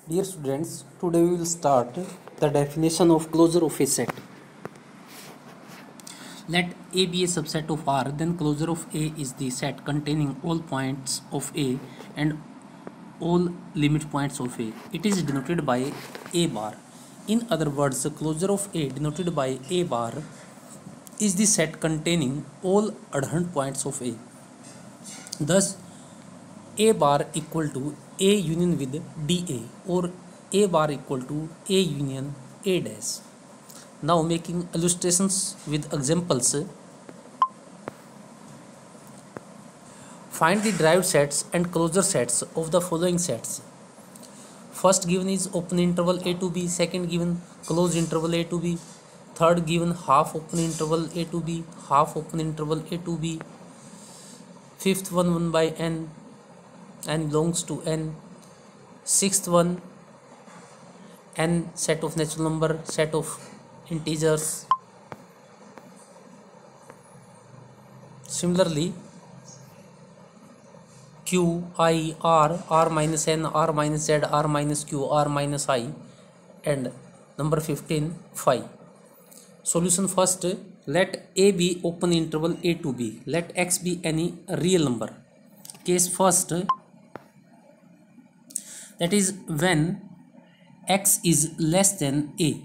Dear students, today we will start the definition of closure of a set. Let A be a subset of R, then closure of A is the set containing all points of A and all limit points of A. It is denoted by A bar. In other words, the closure of A denoted by A bar is the set containing all adherent points of A. Thus, A bar equal to A union with dA or A bar equal to A union A dash. Now making illustrations with examples. Find the derived sets and closure sets of the following sets. First given is open interval a to b, second given closed interval a to b, third given half open interval a to b, half open interval a to b, fifth one 1 by n belongs to n, sixth one n set of natural number, set of integers. Similarly, q, I, r minus n, r minus z, r minus q, r minus I, and number 15, phi. Solution first, let a be open interval a to b. Let x be any real number. Case first, that is when x is less than a.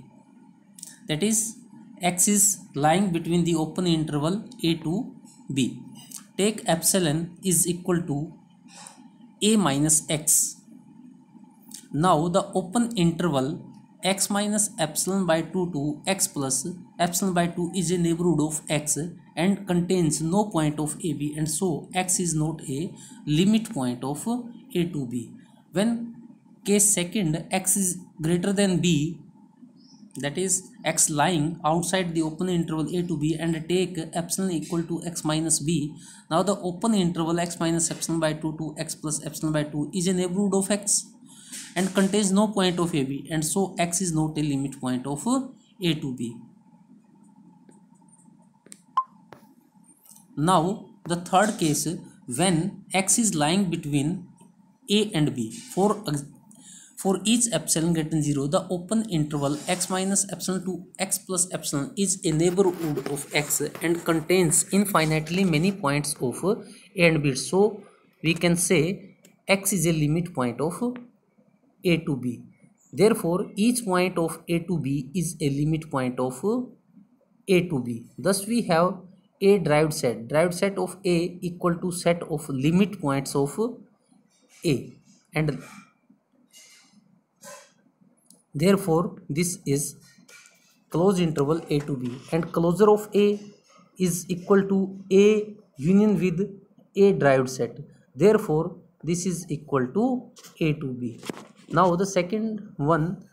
That is, x is lying between the open interval a to b. Take epsilon is equal to a minus x. Now the open interval x minus epsilon by 2 to x plus epsilon by 2 is a neighborhood of x and contains no point of ab, and so x is not a limit point of a to b. When case second, x is greater than b, that is x lying outside the open interval a to b, and take epsilon equal to x minus b. Now the open interval x minus epsilon by 2 to x plus epsilon by 2 is a neighborhood of x and contains no point of ab, and so x is not a limit point of a to b. Now the third case, when x is lying between a and b. For each epsilon greater than 0, the open interval x minus epsilon to x plus epsilon is a neighborhood of x and contains infinitely many points of a and b. So we can say x is a limit point of a to b. Therefore, each point of a to b is a limit point of a to b. Thus, we have a derived set of a equal to set of limit points of a, and therefore this is closed interval a to b, and closure of a is equal to a union with a derived set. Therefore this is equal to a to b. Now the second one,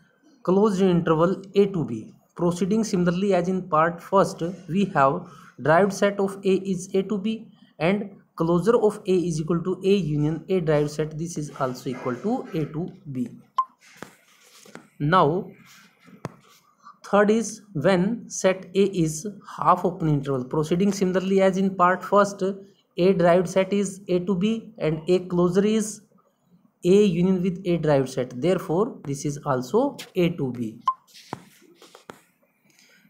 closed interval a to b. Proceeding similarly as in part first, we have derived set of a is a to b and closure of a is equal to a union a derived set. This is also equal to a to b. Now third is when set a is half open interval. Proceeding similarly as in part first, a derived set is a to b and a closure is a union with a derived set. Therefore this is also a to b.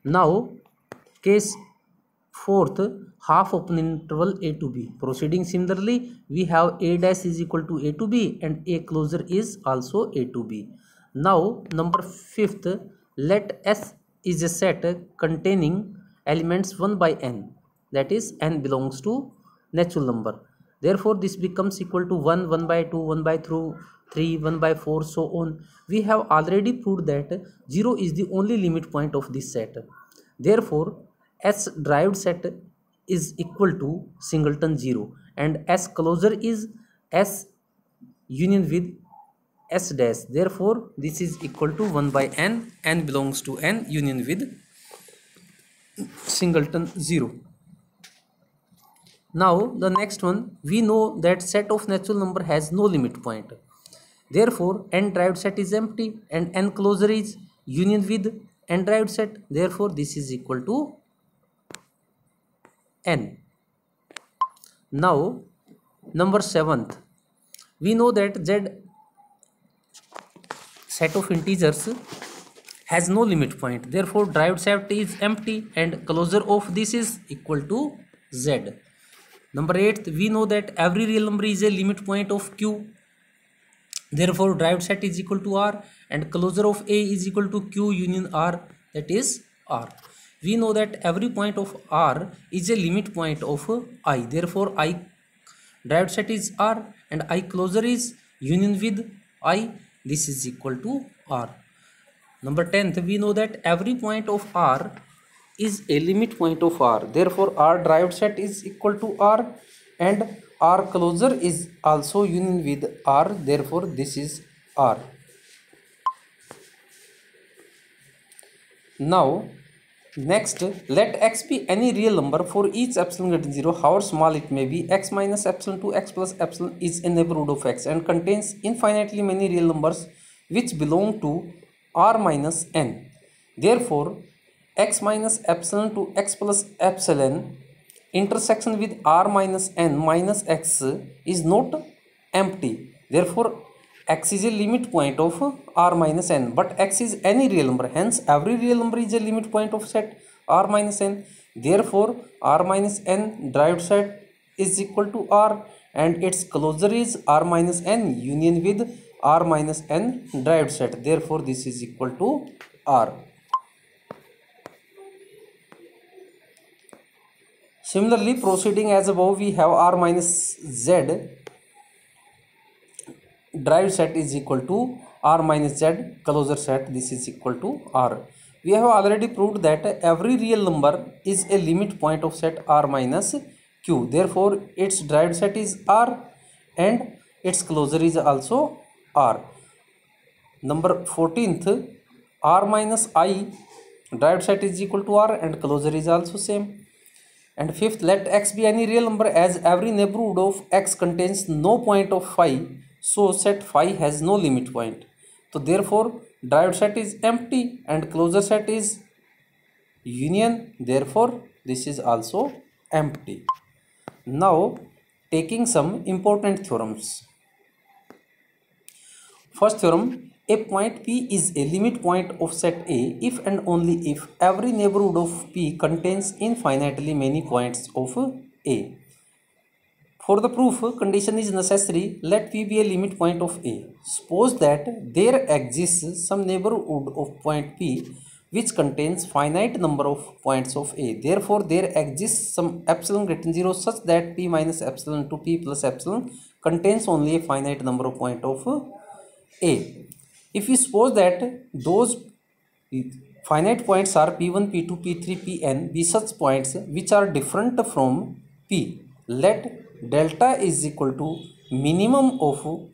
Now case fourth, half open interval a to b. Proceeding similarly, we have a dash is equal to a to b and a closure is also a to b. Now number fifth, let S is a set containing elements 1 by n, that is n belongs to natural number. Therefore this becomes equal to 1, 1 by 2, 1 by 3, 1 by 4, so on. We have already proved that 0 is the only limit point of this set. Therefore S derived set is equal to singleton 0 and S closure is S union with S dash. Therefore this is equal to 1 by n belongs to n union with singleton 0. Now the next one, we know that set of natural number has no limit point. Therefore n derived set is empty and n closure is union with n derived set. Therefore this is equal to n. Now number 7th, we know that Z set of integers has no limit point, therefore derived set is empty and closure of this is equal to z. Number 8, we know that every real number is a limit point of q, therefore derived set is equal to r and closure of a is equal to q union r, that is r. We know that every point of r is a limit point of I, therefore I derived set is r and I closure is union with I, this is equal to r. Number 10th, we know that every point of r is a limit point of r, therefore r derived set is equal to r and r closure is also union with r, therefore this is r. Now next, let x be any real number for each epsilon greater than 0, however small it may be. X minus epsilon to x plus epsilon is a neighborhood of x and contains infinitely many real numbers which belong to r minus n. Therefore, x minus epsilon to x plus epsilon intersection with r minus n minus x is not empty. Therefore, x is a limit point of r minus n, but x is any real number, hence every real number is a limit point of set r minus n. Therefore r minus n derived set is equal to r and its closure is r minus n union with r minus n derived set, therefore this is equal to r. Similarly, proceeding as above, we have r minus z derived set is equal to r minus z closure set, this is equal to r. We have already proved that every real number is a limit point of set r minus q, therefore its derived set is r and its closure is also r. Number 14th, r minus I derived set is equal to r and closure is also same. And 5th, let x be any real number as every neighborhood of x contains no point of phi, so set phi has no limit point. So therefore derived set is empty and closure set is union, therefore this is also empty. Now taking some important theorems. First theorem, a point P is a limit point of set A if and only if every neighborhood of P contains infinitely many points of A. For the proof, condition is necessary, let P be a limit point of A. Suppose that there exists some neighborhood of point P which contains finite number of points of A. Therefore, there exists some epsilon greater than 0 such that P minus epsilon to P plus epsilon contains only a finite number of points of A. If we suppose that those finite points are P1, P2, P3, Pn be such points which are different from P, let delta is equal to minimum of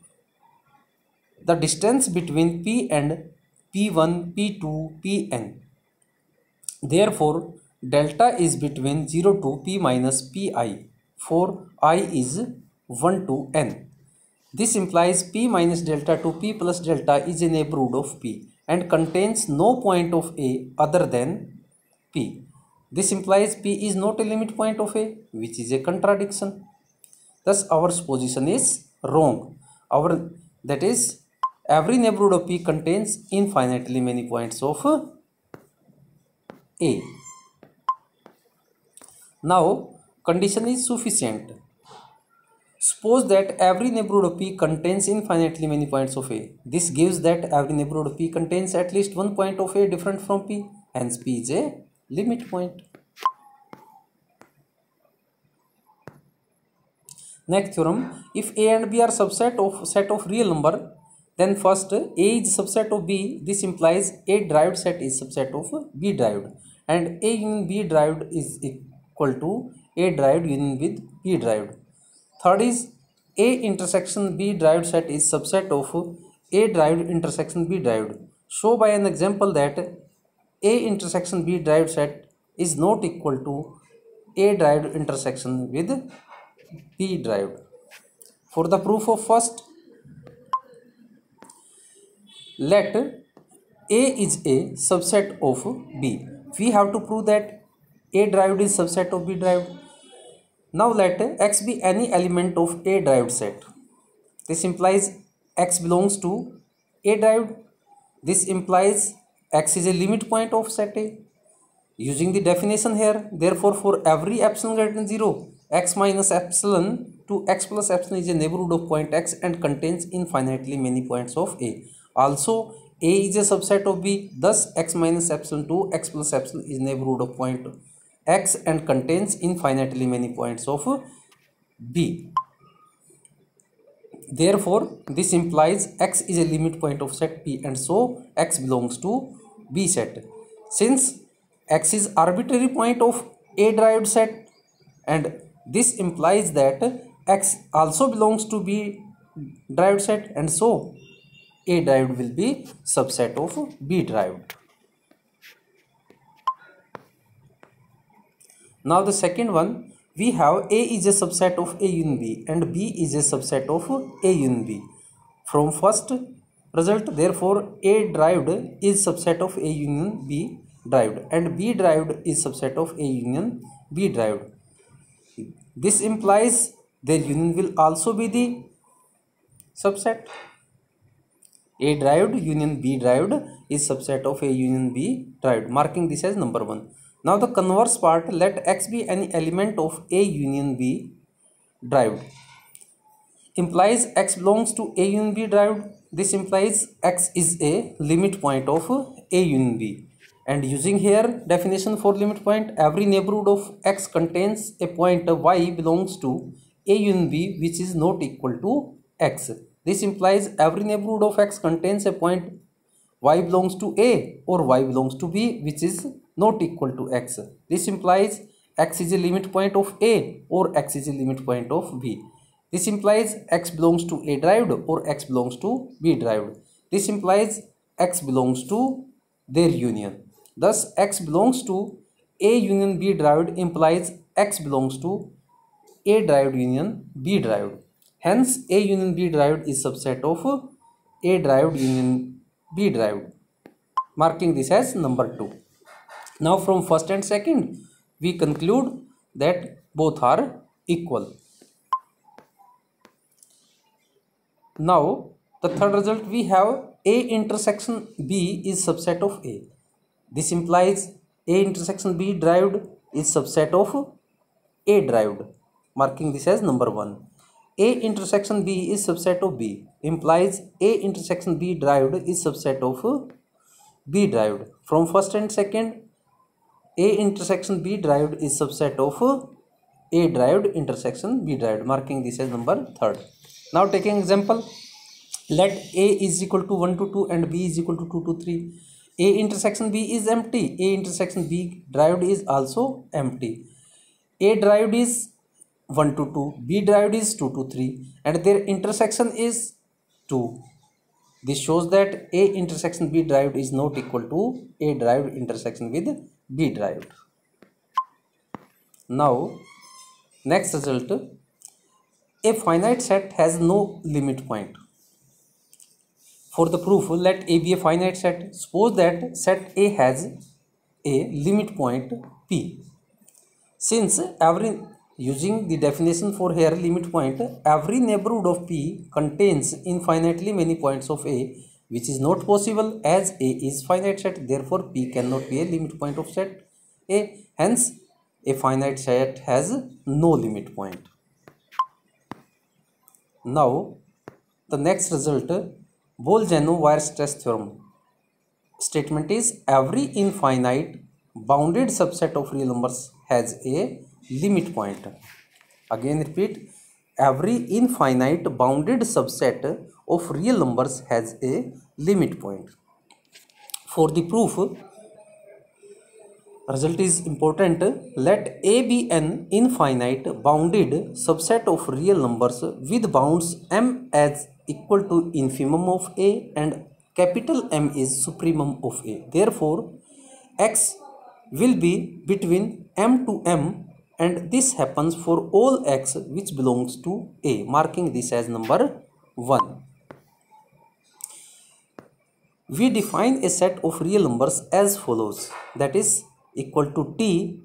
the distance between P and P1, P2, Pn. Therefore, delta is between 0 to P minus Pi for I is 1 to n. This implies P minus delta to P plus delta is a neighborhood of P and contains no point of A other than P. This implies P is not a limit point of A, which is a contradiction. Thus our supposition is wrong. That is, every neighborhood of P contains infinitely many points of A. Now condition is sufficient. Suppose that every neighborhood of P contains infinitely many points of A. This gives that every neighborhood of P contains at least one point of A different from P. Hence P is a limit point. Next theorem, if A and B are subset of set of real number, then first A is subset of B. This implies A derived set is subset of B derived, and A union B derived is equal to A derived union with B derived. Third is A intersection B derived set is subset of A derived intersection B derived. Show by an example that A intersection B derived set is not equal to A derived intersection with B derived. For the proof of first, let A is a subset of B. We have to prove that A derived is subset of B derived. Now let X be any element of A derived set. This implies X belongs to A derived. This implies x is a limit point of set A. Using the definition here, therefore for every epsilon greater than 0, x minus epsilon to x plus epsilon is a neighborhood of point x and contains infinitely many points of A. Also, A is a subset of B, thus x minus epsilon to x plus epsilon is neighborhood of point x and contains infinitely many points of B. Therefore, this implies x is a limit point of set P and so x belongs to B set. Since x is arbitrary point of A derived set and this implies that x also belongs to B derived set and so A derived will be subset of B derived. Now the second one, we have A is a subset of A union B and B is a subset of A union B. From first result, therefore A derived is subset of A union B derived and B derived is subset of A union B derived. This implies their union will also be the subset. A derived union B derived is subset of A union B derived, marking this as number 1. Now the converse part, let x be any element of A union B derived. Implies x belongs to A union B derived. This implies x is a limit point of A union B. And using here definition for limit point, every neighborhood of x contains a point y belongs to A union B which is not equal to x. This implies every neighborhood of x contains a point y belongs to A or y belongs to B which is not equal to x. This implies x is a limit point of A or x is a limit point of B. This implies x belongs to A derived or x belongs to B derived. This implies x belongs to their union. Thus x belongs to A union B derived implies x belongs to A derived union B derived. Hence A union B derived is subset of A derived union B derived, marking this as number 2. Now from first and second we conclude that both are equal. Now the third result, we have A intersection B is subset of A. This implies A intersection B derived is subset of A derived, marking this as number 1. A intersection B is subset of B implies A intersection B derived is subset of B derived. From first and second, A intersection B derived is subset of A derived intersection B derived, marking this as number 3rd. Now taking example, let A is equal to 1 to 2 and B is equal to 2 to 3. A intersection B is empty. A intersection B derived is also empty. A derived is 1 to 2, B derived is 2 to 3 and their intersection is 2. This shows that A intersection B derived is not equal to A derived intersection with B derived. Now next result, a finite set has no limit point. For the proof, let A be a finite set. Suppose that set A has a limit point P. Since using the definition for here limit point, every neighborhood of P contains infinitely many points of A, which is not possible as A is finite set. Therefore, P cannot be a limit point of set A. Hence, a finite set has no limit point. Now, the next result, Bolzano-Weierstrass theorem statement is every infinite bounded subset of real numbers has a limit point. Again repeat, every infinite bounded subset of real numbers has a limit point. For the proof, result is important. Let A be an infinite bounded subset of real numbers with bounds m as equal to infimum of A and capital M is supremum of A. Therefore, x will be between m to m and this happens for all x which belongs to A, marking this as number 1. We define a set of real numbers as follows, that is equal to T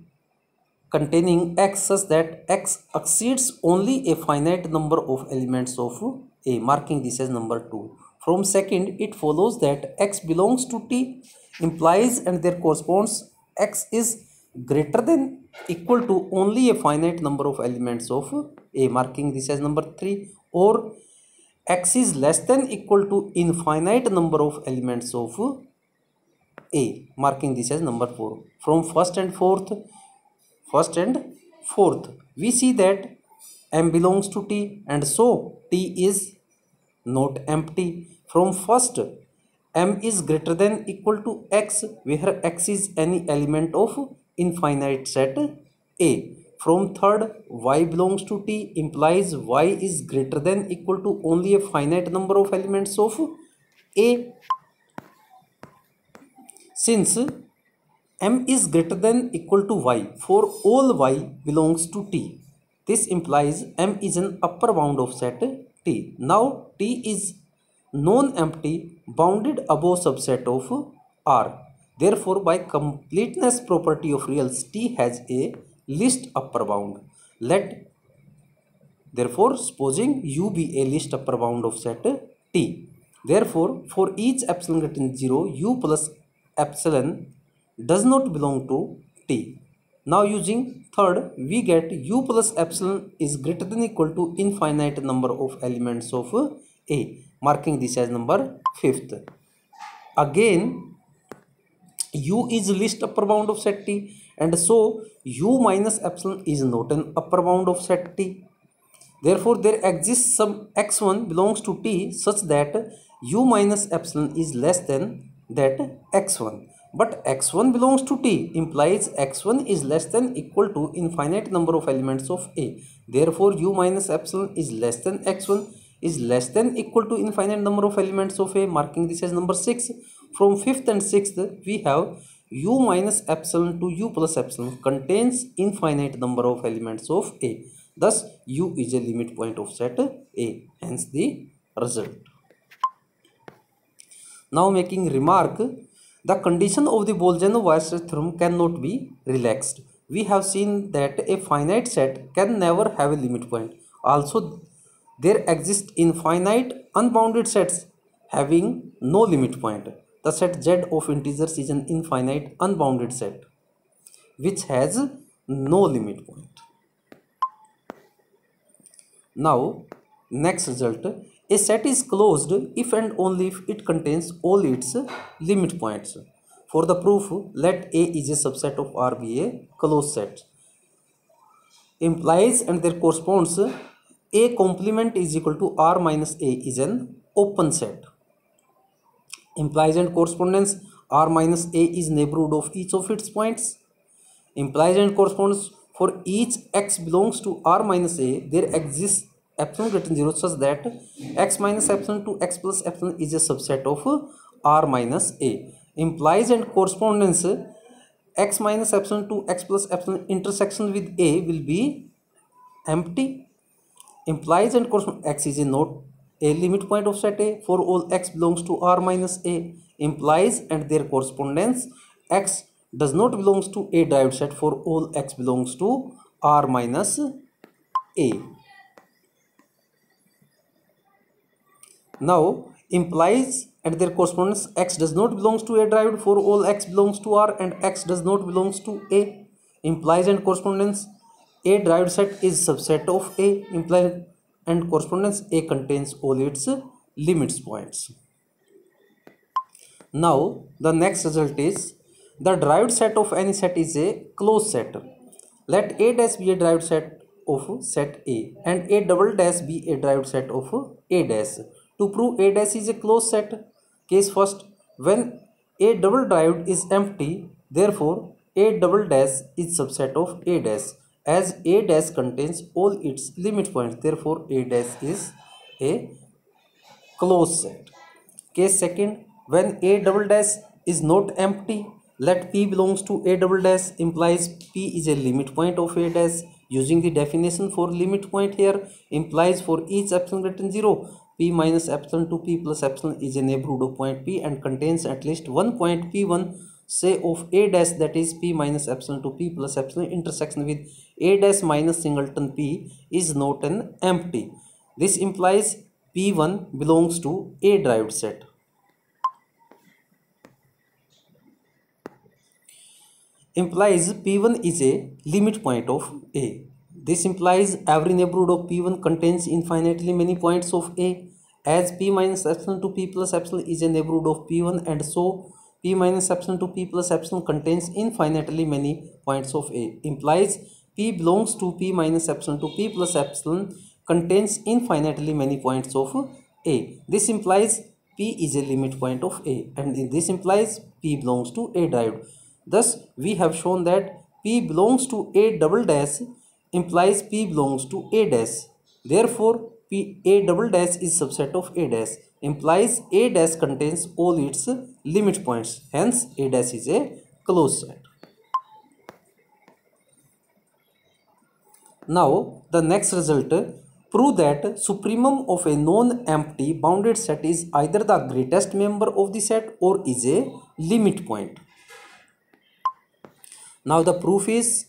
containing x such that x exceeds only a finite number of elements of A, marking this as number 2. From second, it follows that x belongs to T implies and there corresponds x is greater than equal to only a finite number of elements of A, marking this as number 3, or x is less than equal to infinite number of elements of A, marking this as number 4. From first and fourth, we see that M belongs to T and so T is not empty. From first, M is greater than equal to X, where X is any element of infinite set A. From third, Y belongs to T implies Y is greater than equal to only a finite number of elements of A. Since M is greater than equal to Y for all Y belongs to T, this implies M is an upper bound of set T. Now T is non-empty bounded above subset of R. Therefore, by completeness property of reals, T has a least upper bound. Therefore, supposing U be a least upper bound of set T. Therefore, for each epsilon greater than 0, U plus epsilon does not belong to T. Now using third, we get U plus epsilon is greater than equal to infinite number of elements of A, marking this as number 5th. Again, U is least upper bound of set T and so U minus epsilon is not an upper bound of set T. Therefore, there exists some x1 belongs to T such that U minus epsilon is less than that x1. But x1 belongs to T implies x1 is less than equal to infinite number of elements of A. Therefore, U minus epsilon is less than x1 is less than equal to infinite number of elements of A, marking this as number 6. From 5th and 6th, we have U minus epsilon to U plus epsilon contains infinite number of elements of A. Thus, U is a limit point of set A, hence the result. Now making remark, the condition of the Bolzano-Weierstrass theorem cannot be relaxed. We have seen that a finite set can never have a limit point. Also, there exist infinite unbounded sets having no limit point. The set Z of integers is an infinite unbounded set which has no limit point. Now, next result. A set is closed if and only if it contains all its limit points. For the proof, let A is a subset of R be a closed set. Implies and there corresponds A complement is equal to R minus A is an open set. Implies and correspondence R minus A is neighborhood of each of its points. Implies and corresponds for each x belongs to R minus A, there exists epsilon greater than 0 such that x minus epsilon to x plus epsilon is a subset of R minus A. Implies and correspondence x minus epsilon to x plus epsilon intersection with A will be empty. Implies and correspondence x is a not a limit point of set A for all x belongs to R minus A. Implies and their correspondence x does not belongs to a derived set for all x belongs to R minus A. Now, implies and their correspondence x does not belongs to a derived for all x belongs to R and x does not belongs to A. Implies and correspondence a derived set is subset of A. Implies and correspondence A contains all its limits points. Now, the next result is the derived set of any set is a closed set. Let A dash be a derived set of set A and A double dash be a derived set of A dash. To prove A dash is a closed set, case first, when A double derived is empty, therefore A double dash is subset of A dash as A dash contains all its limit points, therefore A dash is a closed set. Case second, when A double dash is not empty, let P belongs to A double dash implies P is a limit point of A dash. Using the definition for limit point here implies for each epsilon greater than 0, P minus epsilon to P plus epsilon is a neighborhood of point P and contains at least one point P1 say of A dash, that is P minus epsilon to P plus epsilon intersection with A dash minus singleton P is not an empty. This implies P1 belongs to A derived set. Implies P1 is a limit point of A. This implies every neighborhood of P1 contains infinitely many points of A, as P minus epsilon to P plus epsilon is a neighborhood of P1, and so P minus epsilon to P plus epsilon contains infinitely many points of A. Implies P belongs to P minus epsilon to P plus epsilon contains infinitely many points of A. This implies P is a limit point of A, and this implies P belongs to A derived. Thus, we have shown that P belongs to A double dash implies P belongs to A dash. Therefore, P A double dash is subset of A dash, implies A dash contains all its limit points. Hence, A dash is a closed set. Now, the next result, prove that supremum of a non-empty bounded set is either the greatest member of the set or is a limit point. Now the proof is,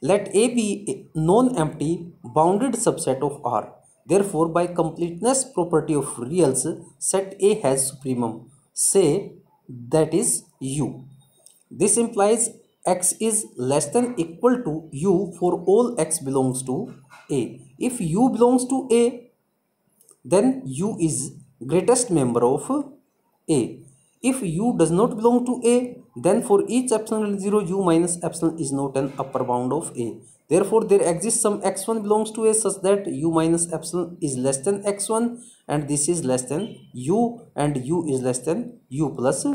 let A be a non-empty bounded subset of R. Therefore, by completeness property of reals, set A has supremum, say that is U. This implies X is less than equal to U for all X belongs to A. If U belongs to A, then U is greatest member of A. If U does not belong to A, then for each epsilon 0, U minus epsilon is not an upper bound of A. Therefore, there exists some x1 belongs to A such that U minus epsilon is less than x1, and this is less than U, and U is less than U plus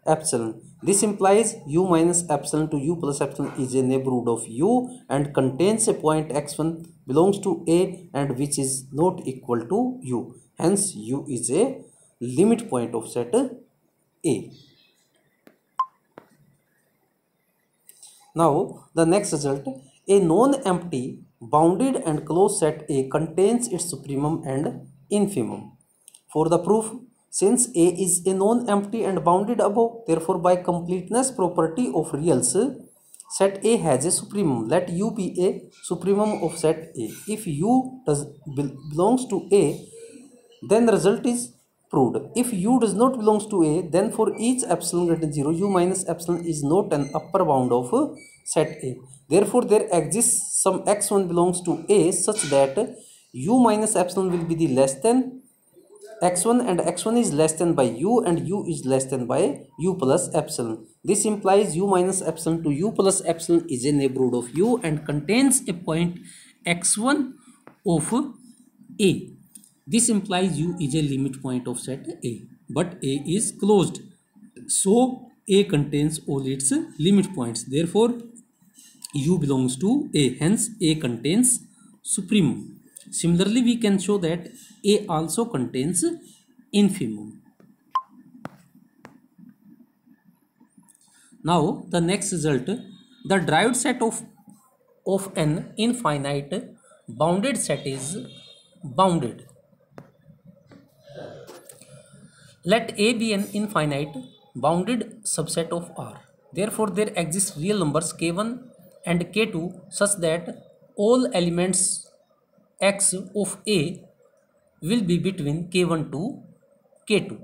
epsilon. This implies U minus epsilon to U plus epsilon is a neighborhood of U and contains a point x1 belongs to A and which is not equal to U. Hence, U is a limit point of set A. Now, the next result, a non-empty bounded and closed set A contains its supremum and infimum. For the proof, since A is a non-empty and bounded above, therefore by completeness property of reals, set A has a supremum. Let U be a supremum of set A. If U belongs to A, then the result is proved. If U does not belongs to A, then for each epsilon greater than 0, U minus epsilon is not an upper bound of set A. Therefore, there exists some x1 belongs to A such that U minus epsilon will be the less than x1 and x1 is less than by U and U is less than by U plus epsilon. This implies U minus epsilon to U plus epsilon is a neighborhood of U and contains a point x1 of A. This implies U is a limit point of set A, but A is closed, so A contains all its limit points. Therefore, U belongs to A, hence A contains supremum. Similarly, we can show that A also contains infimum. Now, the next result, the derived set of an infinite bounded set is bounded. Let A be an infinite bounded subset of R. Therefore, there exist real numbers k1 and k2 such that all elements x of A will be between k1 to k2.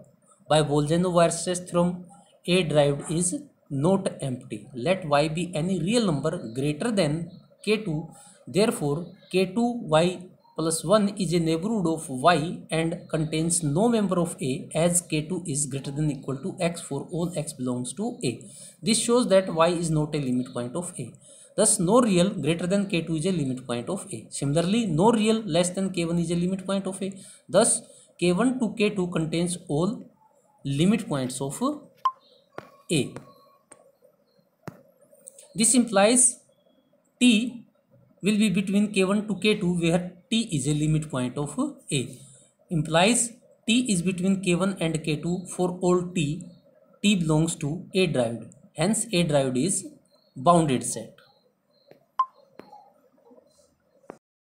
By Bolzano-Weierstrass theorem, A derived is not empty. Let y be any real number greater than k2. Therefore, k2y plus 1 is a neighborhood of y and contains no member of A, as k2 is greater than or equal to x for all x belongs to A. This shows that y is not a limit point of A. Thus, no real greater than k2 is a limit point of A. Similarly, no real less than k1 is a limit point of A. Thus, k1 to k2 contains all limit points of A. This implies T will be between k1 to k2 where T is a limit point of A. Implies T is between k1 and k2 for all T belongs to A derived. Hence, A derived is bounded set.